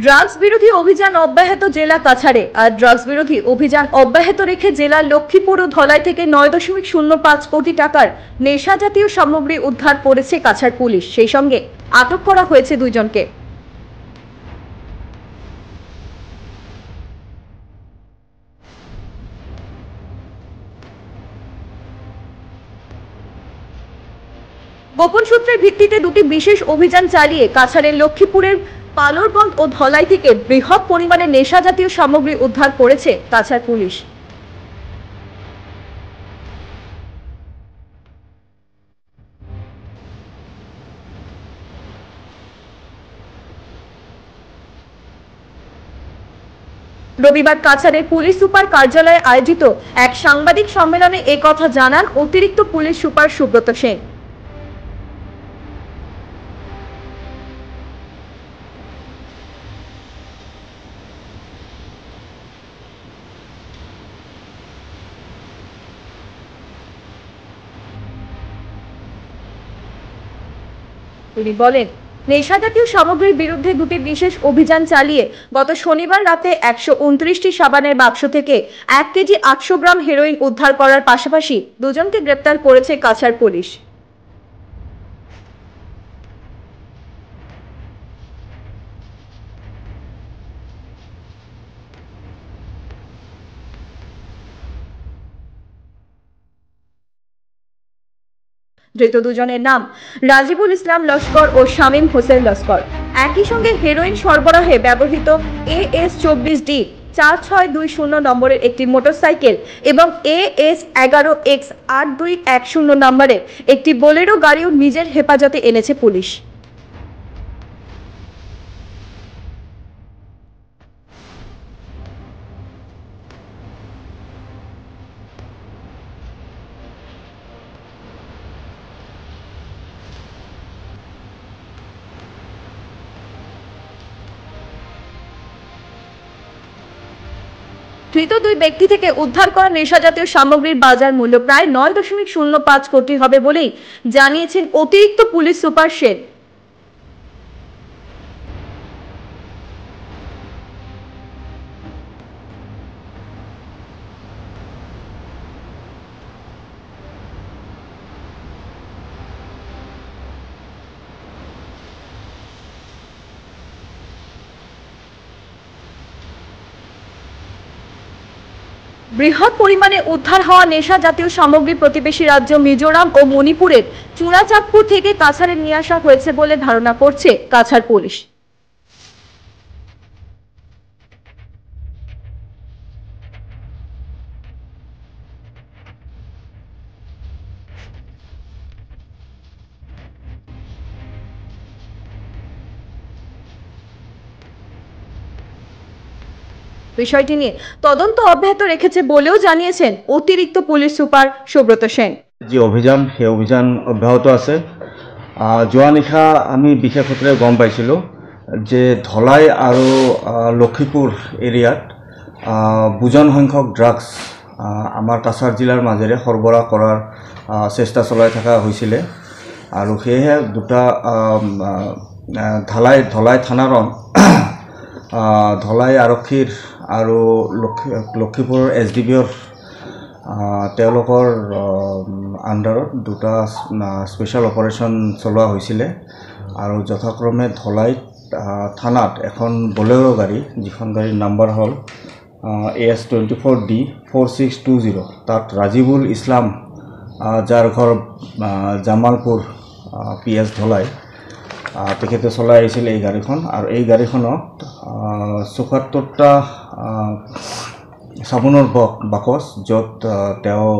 Drugs বিরোধী অভিযান অব্যাহত জেলা কাছাড়ে। আর ড্রাগস বিরোধী অভিযান অব্যাহত রেখে জেলার লক্ষ্মীপুর ও ধলাই থেকে 9.05 কোটি টাকার নেশা জাতীয় সামগ্রী উদ্ধার করেছে কাছাড় পুলিশ। সেই সঙ্গে আটক করা হয়েছে দুইজনকে। গোপন সূত্রের ভিত্তিতে দুটি বিশেষ অভিযান চালিয়ে কাছাড়ের লক্ষ্মীপুরের পালরবন্দ ও ধলাই থেকে বৃহৎ পরিমাণে নেশা জাতীয় সামগ্রী উদ্ধার করেছে কাছাড় পুলিশ। রবিবার কাছাড়ের পুলিশ সুপার কার্যালয়ে আয়োজিত এক সাংবাদিক সম্মেলনে একথা জানান অতিরিক্ত পুলিশ সুপার সুব্রত সেন। তিনি বলেন, নেশা জাতীয় সামগ্রীর বিরুদ্ধে দুটি বিশেষ অভিযান চালিয়ে গত শনিবার রাতে 129টি সাবানের বাক্স থেকে 1 কেজি 800 গ্রাম হেরোইন উদ্ধার করার পাশাপাশি দুজনকে গ্রেপ্তার করেছে কাছাড় পুলিশ। ধৃত দুজনের নাম রাজিবুল ইসলাম লস্কর ও শামীম হোসেন লস্কর। একই সঙ্গে হেরোইন সরবরাহে ব্যবহৃত AS-24D 4620 নম্বরের একটি মোটরসাইকেল এবং AS-11X8210 নম্বরের একটি বোলেরো গাড়িও নিজের হেফাজতে এনেছে পুলিশ। ধৃত দুই ব্যক্তি থেকে উদ্ধার করা নেশাজাতীয় সামগ্রীর বাজার মূল্য প্রায় 9.05 কোটি হবে বলেই জানিয়েছেন অতিরিক্ত পুলিশ সুপার সেন। বৃহৎ পরিমাণে উদ্ধার হওয়া নেশা জাতীয় সামগ্রী প্রতিবেশী রাজ্য মিজোরাম ও মণিপুরের চূড়াচাঁদপুর থেকে কাছাড়ে নিয়ে আসা হয়েছে বলে ধারণা করছে কাছাড় পুলিশ। বিষয়টি নিয়ে তদন্ত অব্যাহত রেখেছে বলেও জানিয়েছেন অতিরিক্ত পুলিশ সুপার সুব্রত সেন। যে অভিযান সেই অভিযান অব্যাহত আছে। যোৱা নিশা আমি বিশেষ সূত্ৰে গম পাইছিলোঁ যে ধলাই আৰু লক্ষীপুৰ এৰিয়াত বুজন সংখ্যক ড্ৰাগছ আমাৰ কাছাৰ জিলাৰ মাজেৰে সৰবৰাহ কৰাৰ চেষ্টা চলাই থকা হৈছিলে আৰু সেয়েহে দুটা ধলাই থানাৰ ধলাই আৰক্ষীৰ আৰু লক্ষীপুৰৰ SDBৰ তেওঁলোকৰ আণ্ডাৰত দুটা স্পেচিয়েল অপাৰেশ্যন চলোৱা হৈছিলে আৰু যথাক্ৰমে ধলাই থানাত এখন বলেৰো গাড়ী, যিখন গাড়ীৰ নাম্বাৰ হ'ল AS-24D 4620, তাত ৰাজিবুল ইছলাম, যাৰ ঘৰ জামালপুৰ PS ধলাই, তেখেতে চলাই আহিছিল এই গাড়ীখন। আৰু এই গাড়ীখনত 74টা চাবোনৰ বাকচ, য'ত তেওঁ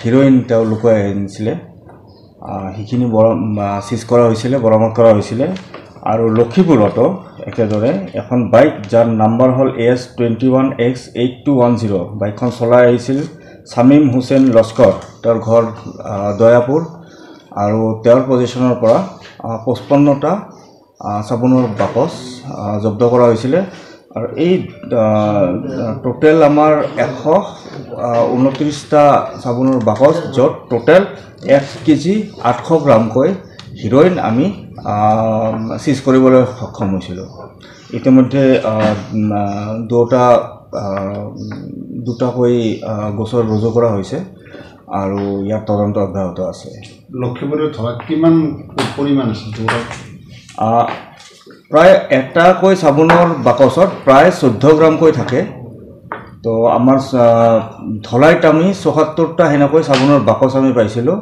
হিৰোইন লুকুৱাই আনিছিলে, সেইখিনি চিজ কৰা হৈছিলে, বৰামদ কৰা হৈছিলে। আৰু লক্ষীপুৰতো একেদৰে এখন বাইক, যাৰ নাম্বাৰ হ'ল AS-21X8210, বাইকখন চলাই আহিছিল শামীম হোসেন লস্কৰ, তেওঁৰ ঘৰ দয়াপুৰ, আৰু তেওঁৰ পজিশ্যনৰ পৰা 55টা চাবোনৰ বাকচ জব্দ কৰা হৈছিলে। আৰু এই টোটেল আমাৰ 129টা চাবোনৰ বাকচ, য'ত টোটেল 1 কেজি 800 গ্ৰামকৈ হিৰইন আমি চিজ কৰিবলৈ সক্ষম হৈছিলোঁ। ইতিমধ্যে দুটাকৈ গোচৰ ৰুজু কৰা হৈছে আৰু ইয়াৰ তদন্ত অব্যাহত আছে। লক্ষীপুৰত ধৰা কিমান পৰিমাণ আছে? প্ৰায় এটাকৈ চাবোনৰ বাকচত প্ৰায় 14 গ্ৰামকৈ থাকে। তো আমাৰ ধলাইত আমি 74টা সেনেকৈ চাবোনৰ বাকচ আমি পাইছিলোঁ,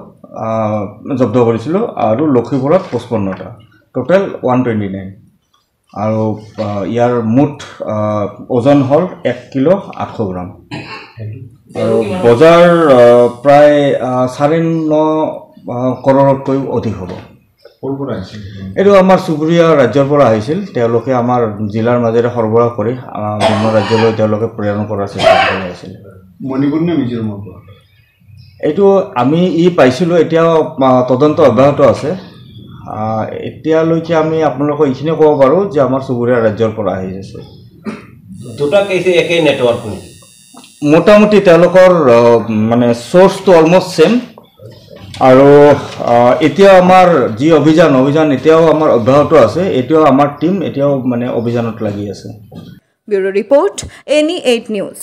জব্দ কৰিছিলোঁ, আৰু লক্ষীপুৰত 55টা, টোটেল 129। আৰু ইয়াৰ মুঠ ওজন হ'ল 1 কিলো 800 গ্ৰাম। আৰু বজাৰ প্ৰায় 9.5 কৰোৰতকৈ অধিক হ'ব। এইটো আমাৰ চুবুৰীয়া ৰাজ্যৰ পৰা আহিছিল। তেওঁলোকে আমাৰ জিলাৰ মাজেৰে সৰবৰাহ কৰি বিভিন্ন ৰাজ্যলৈ তেওঁলোকে প্ৰেৰণ কৰাৰ চেষ্টা কৰি আহিছিল। মণিপুৰ নে মিজোৰামৰ পৰা? এইটো আমি পাইছিলোঁ, এতিয়াও তদন্ত অব্যাহত আছে। এতিয়ালৈকে আমি আপোনালোকক এইখিনিয়ে ক'ব পাৰোঁ যে আমাৰ চুবুৰীয়া ৰাজ্যৰ পৰা আহি আছে। দুটা কেইছে একেই নেটৱৰ্ক মোটামুটি তেওঁলোকৰ মানে চ'ৰ্চটো অলমষ্ট ছেম। আৰু এতিয়াও আমাৰ যি অভিযান এতিয়াও আমাৰ অব্যাহত আছে। এতিয়াও আমাৰ টীম এতিয়াও মানে অভিযানত লাগি আছে। Bureau report, NE8 news.